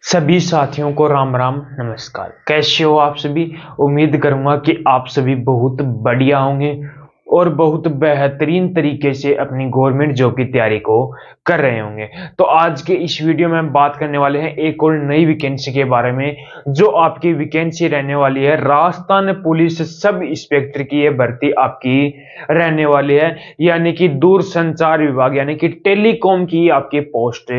सभी साथियों को राम राम नमस्कार। कैसे हो आप सभी। उम्मीद करूंगा कि आप सभी बहुत बढ़िया होंगे और बहुत बेहतरीन तरीके से अपनी गवर्नमेंट जॉब की तैयारी को कर रहे होंगे। तो आज के इस वीडियो में हम बात करने वाले हैं एक और नई वैकेंसी के बारे में, जो आपकी वैकेंसी रहने वाली है राजस्थान पुलिस सब इंस्पेक्टर की ये भर्ती आपकी रहने वाली है, यानी कि दूरसंचार विभाग यानी कि टेलीकॉम की आपकी पोस्ट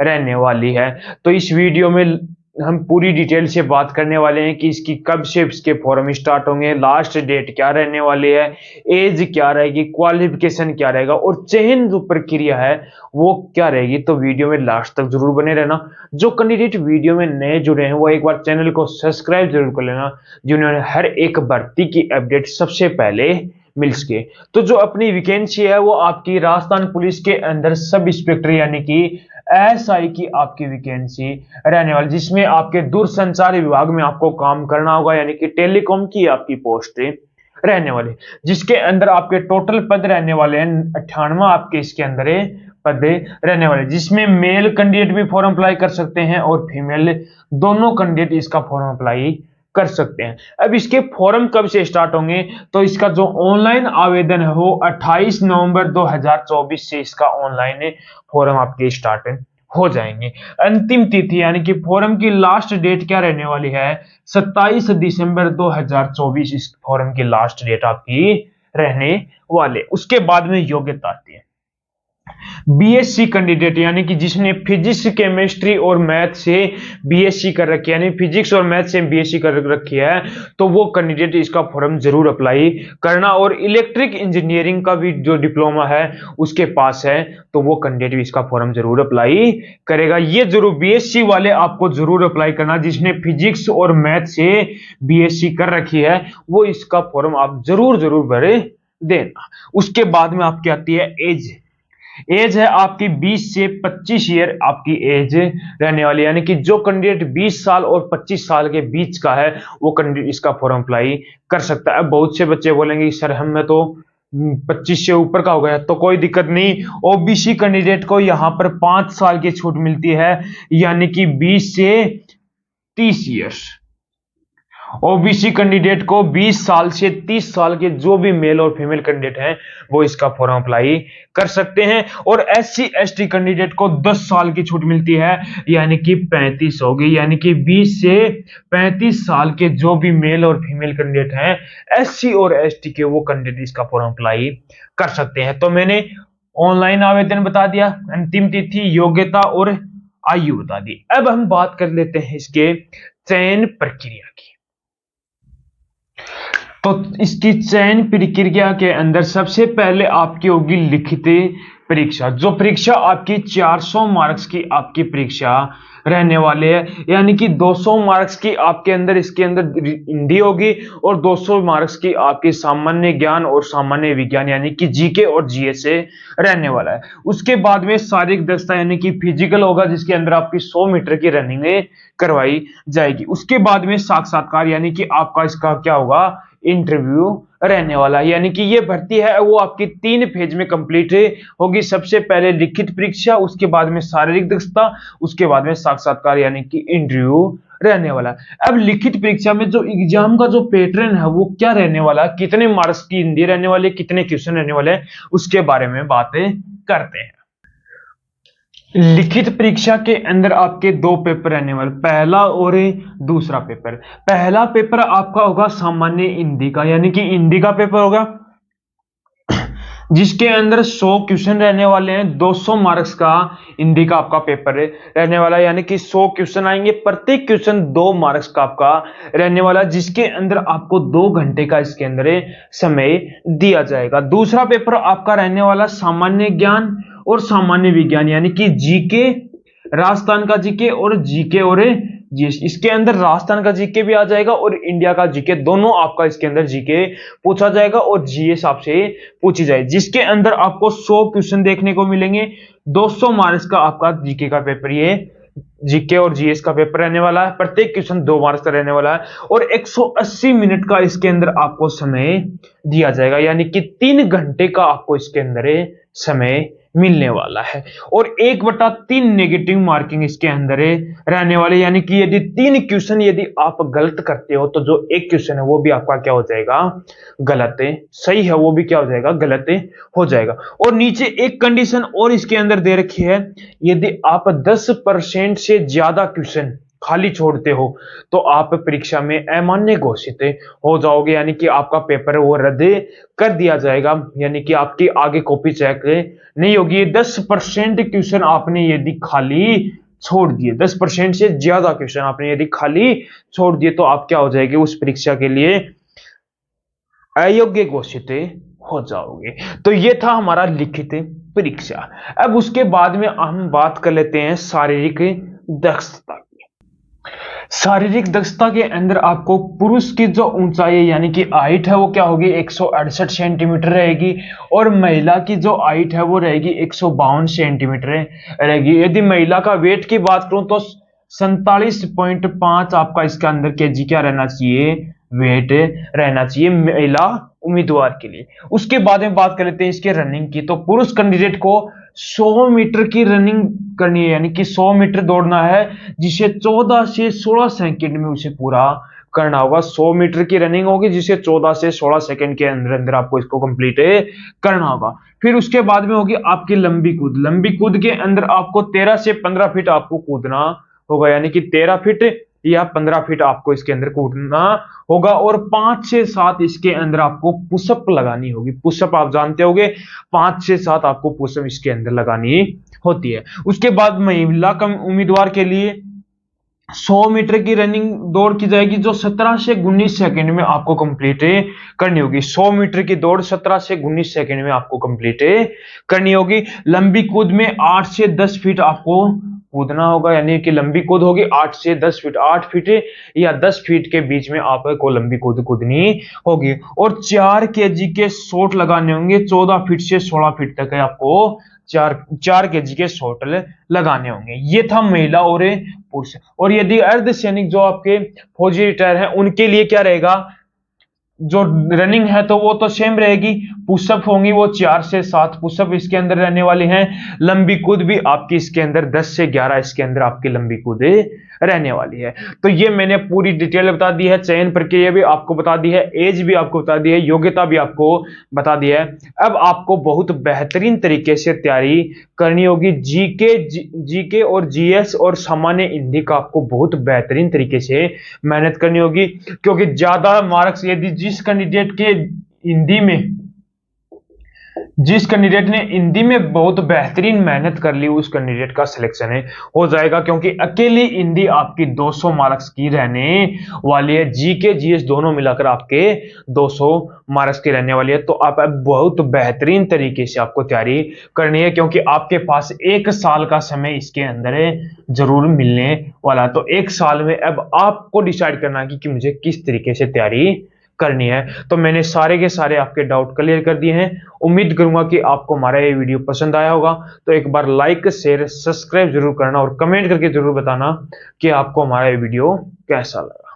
रहने वाली है। तो इस वीडियो में हम पूरी डिटेल से बात करने वाले हैं कि इसकी कब से इसके फॉर्म स्टार्ट होंगे, लास्ट डेट क्या रहने वाली है, एज क्या रहेगी, क्वालिफिकेशन क्या रहेगा और चयन जो प्रक्रिया है वो क्या रहेगी। तो वीडियो में लास्ट तक जरूर बने रहना। जो कैंडिडेट वीडियो में नए जुड़े हैं वो एक बार चैनल को सब्सक्राइब जरूर कर लेना, जिन्होंने हर एक भर्ती की अपडेट सबसे पहले मिल सके। तो जो अपनी वैकेंसी है वो आपकी राजस्थान पुलिस के अंदर सब इंस्पेक्टर यानी कि एसआई की आपकी वैकेंसी रहने वाली, जिसमें आपके दूरसंचार विभाग में आपको काम करना होगा, यानी कि टेलीकॉम की आपकी पोस्ट रहने वाली, जिसके अंदर आपके टोटल पद रहने वाले हैं 98 आपके इसके अंदर पद रहने वाले, जिसमें मेल कैंडिडेट भी फॉर्म अप्लाई कर सकते हैं और फीमेल दोनों कैंडिडेट इसका फॉर्म अप्लाई कर सकते हैं। अब इसके फॉर्म कब से स्टार्ट होंगे, तो इसका जो ऑनलाइन आवेदन है वो 28 नवंबर 2024 से इसका ऑनलाइन फॉर्म आपके स्टार्ट हो जाएंगे। अंतिम तिथि यानी कि फॉर्म की लास्ट डेट क्या रहने वाली है, 27 दिसंबर 2024 इस फॉर्म की लास्ट डेट आपकी रहने वाले। उसके बाद में योग्यता आती है बीएससी कैंडिडेट, यानी कि जिसने फिजिक्स केमिस्ट्री और मैथ से बीएससी कर रखी है, यानी फिजिक्स और मैथ से बीएससी कर रखी है, तो वो कैंडिडेट इसका फॉर्म जरूर अप्लाई करना। और इलेक्ट्रिक इंजीनियरिंग का भी जो डिप्लोमा है उसके पास है, तो वो कैंडिडेट भी इसका फॉर्म जरूर अप्लाई करेगा। ये जरूर बीएससी वाले आपको जरूर अप्लाई करना, जिसने फिजिक्स और मैथ से बीएससी कर रखी है वो इसका फॉर्म आप जरूर जरूर भरे देना। उसके बाद में आपकी आती है एज है आपकी 20 से 25 ईयर आपकी एज रहने वाली, यानी कि जो कैंडिडेट 20 साल और 25 साल के बीच का है वो कैंडिडेट इसका फॉर्म अप्लाई कर सकता है। बहुत से बच्चे बोलेंगे सर हमें तो 25 से ऊपर का हो गया, तो कोई दिक्कत नहीं। ओबीसी कैंडिडेट को यहां पर 5 साल की छूट मिलती है, यानी कि 20 से 30 ईयर्स। ओबीसी कैंडिडेट को 20 साल से 30 साल के जो भी मेल और फीमेल कैंडिडेट हैं वो इसका फॉर्म अप्लाई कर सकते हैं। और एससी एसटी कैंडिडेट को 10 साल की छूट मिलती है, यानी कि 35 होगी, यानी कि 20 से 35 साल के जो भी मेल और फीमेल कैंडिडेट हैं एससी और एसटी के, वो कैंडिडेट इसका फॉर्म अप्लाई कर सकते हैं। तो मैंने ऑनलाइन आवेदन बता दिया, अंतिम तिथि, योग्यता और आयु बता दी। अब हम बात कर लेते हैं इसके चयन प्रक्रिया की। तो इसकी चयन प्रक्रिया के अंदर सबसे पहले आपकी होगी लिखित परीक्षा। जो परीक्षा आपकी 400 मार्क्स की आपकी परीक्षा रहने वाले है, यानी कि 200 मार्क्स की आपके अंदर इसके अंदर हिंदी होगी और 200 मार्क्स की आपकी सामान्य ज्ञान और सामान्य विज्ञान यानी कि जीके और जीएस से रहने वाला है। उसके बाद में शारीरिक दक्षता यानी कि फिजिकल होगा, जिसके अंदर आपकी 100 मीटर की रनिंग करवाई जाएगी। उसके बाद में साक्षात्कार यानी कि आपका इसका क्या होगा, इंटरव्यू रहने वाला है। यानी कि ये भर्ती है वो आपकी 3 फेज में कंप्लीट होगी। सबसे पहले लिखित परीक्षा, उसके बाद में शारीरिक दक्षता, उसके बाद में साक्षात्कार यानी कि इंटरव्यू रहने वाला है। अब लिखित परीक्षा में जो एग्जाम का जो पैटर्न है वो क्या रहने वाला है, कितने मार्क्स की हिंदी रहने वाले, कितने क्वेश्चन रहने वाले हैं, उसके बारे में बातें करते हैं। लिखित परीक्षा के अंदर आपके 2 पेपर रहने वाले, पहला और दूसरा पेपर। पहला पेपर आपका होगा सामान्य हिंदी का, यानी कि हिंदी का पेपर होगा जिसके अंदर 100 क्वेश्चन रहने वाले हैं। 200 मार्क्स का हिंदी का आपका पेपर रहने वाला है, यानी कि 100 क्वेश्चन आएंगे, प्रत्येक क्वेश्चन 2 मार्क्स का आपका रहने वाला है, जिसके अंदर आपको 2 घंटे का इसके अंदर समय दिया जाएगा। दूसरा पेपर आपका रहने वाला सामान्य ज्ञान और सामान्य विज्ञान, यानी कि जीके, राजस्थान का जीके और जीके और जीएस। इसके अंदर राजस्थान का जीके भी आ जाएगा और इंडिया का जीके, दोनों आपका इसके अंदर जीके पूछा जाएगा और जीएस आपसे पूछी जाए, जिसके अंदर आपको 100 क्वेश्चन देखने को मिलेंगे। 200 मार्क्स का आपका जीके का पेपर, ये जीके और जीएस का पेपर रहने वाला है, प्रत्येक क्वेश्चन 2 मार्क्स का रहने वाला है और 180 मिनट का इसके अंदर आपको समय दिया जाएगा, यानी कि 3 घंटे का आपको इसके अंदर समय मिलने वाला है। और 1/3 नेगेटिव मार्किंग इसके अंदर रहने वाले, यानी कि यदि 3 क्वेश्चन यदि आप गलत करते हो तो जो एक क्वेश्चन है वो भी आपका क्या हो जाएगा, गलत है। सही है वो भी क्या हो जाएगा, गलत हो जाएगा। और नीचे एक कंडीशन और इसके अंदर दे रखी है, यदि आप 10% से ज्यादा क्वेश्चन खाली छोड़ते हो तो आप परीक्षा में अमान्य घोषित हो जाओगे, यानी कि आपका पेपर वो रद्द कर दिया जाएगा, यानी कि आपकी आगे कॉपी चेक नहीं होगी। 10% क्वेश्चन आपने यदि खाली छोड़ दिए, 10% से ज्यादा क्वेश्चन आपने यदि खाली छोड़ दिए तो आप क्या हो जाएंगे, उस परीक्षा के लिए अयोग्य घोषित हो जाओगे। तो ये था हमारा लिखित परीक्षा। अब उसके बाद में हम बात कर लेते हैं शारीरिक दक्षता की। शारीरिक दक्षता के अंदर आपको पुरुष की जो ऊंचाई यानी कि हाइट है वो क्या होगी, 168 सेंटीमीटर रहेगी, और महिला की जो हाइट है वो रहेगी 152 सेंटीमीटर रहेगी। यदि महिला का वेट की बात करूं तो 47.5 आपका इसके अंदर केजी क्या रहना चाहिए, वेट रहना चाहिए महिला उम्मीदवार के लिए। उसके बाद में बात कर लेते हैं इसके रनिंग की। तो पुरुष कैंडिडेट को 100 मीटर की रनिंग करनी है, यानी कि 100 मीटर दौड़ना है, जिसे 14 से 16 सेकंड में उसे पूरा करना होगा। 100 मीटर की रनिंग होगी जिसे 14 से 16 सेकंड के अंदर अंदर आपको इसको कंप्लीट करना होगा। फिर उसके बाद में होगी आपकी लंबी कूद। लंबी कूद के अंदर आपको 13 से 15 फीट आपको कूदना होगा, यानी कि 13 फीट या 15 फीट आपको इसके अंदर कूदना होगा। और 5 से 7 इसके अंदर आपको पुशअप लगानी होगी। पुशअप आप जानते होंगे, 5 से 7 आपको पुशअप इसके अंदर लगानी होती है। उसके बाद महिला उम्मीदवार के लिए 100 मीटर की रनिंग दौड़ की जाएगी, जो 17 से 19 सेकंड में आपको कंप्लीट करनी होगी। 100 मीटर की दौड़ 17 से 19 सेकंड में आपको कंप्लीट करनी होगी। लंबी कूद में 8 से 10 फीट आपको कूदना होगा, यानी कि लंबी कूद होगी 8 से 10 फीट, 8 फीट या 10 फीट के बीच में आपको लंबी कूद कूदनी होगी। और 4 केजी के शॉट लगाने होंगे, 14 फीट से 16 फीट तक है आपको 4 केजी के शॉट लगाने होंगे। ये था महिला और पुरुष। और यदि अर्धसैनिक जो आपके फौजी रिटायर हैं उनके लिए क्या रहेगा, जो रनिंग है तो वो तो सेम रहेगी, पुशअप होंगी वो 4 से 7 पुशअप इसके अंदर रहने वाले हैं। लंबी कूद भी आपकी इसके अंदर 10 से 11 इसके अंदर आपकी लंबी कूद रहने वाली है। तो ये मैंने पूरी डिटेल बता दी है, चयन प्रक्रिया भी आपको बता दी है, एज भी आपको बता दी है, योग्यता भी आपको बता दी है। अब आपको बहुत बेहतरीन तरीके से तैयारी करनी होगी। जीके और जीएस और सामान्य हिंदी का आपको बहुत बेहतरीन तरीके से मेहनत करनी होगी, क्योंकि ज्यादा मार्क्स यदि जिस कैंडिडेट ने हिंदी में बहुत बेहतरीन मेहनत कर ली उस कैंडिडेट का सिलेक्शन हो जाएगा, क्योंकि अकेली हिंदी आपकी 200 मार्क्स की रहने वाली है। जीके जीएस दोनों मिलाकर आपके 200 मार्क्स की रहने वाली है। तो आप बहुत बेहतरीन तरीके से आपको तैयारी करनी है, क्योंकि आपके पास 1 साल का समय इसके अंदर जरूर मिलने वाला। तो 1 साल में अब आपको डिसाइड करना है कि मुझे किस तरीके से तैयारी करनी है। तो मैंने सारे के सारे आपके डाउट क्लियर कर दिए हैं। उम्मीद करूंगा कि आपको हमारा ये वीडियो पसंद आया होगा। तो एक बार लाइक शेयर सब्सक्राइब जरूर करना और कमेंट करके जरूर बताना कि आपको हमारा ये वीडियो कैसा लगा।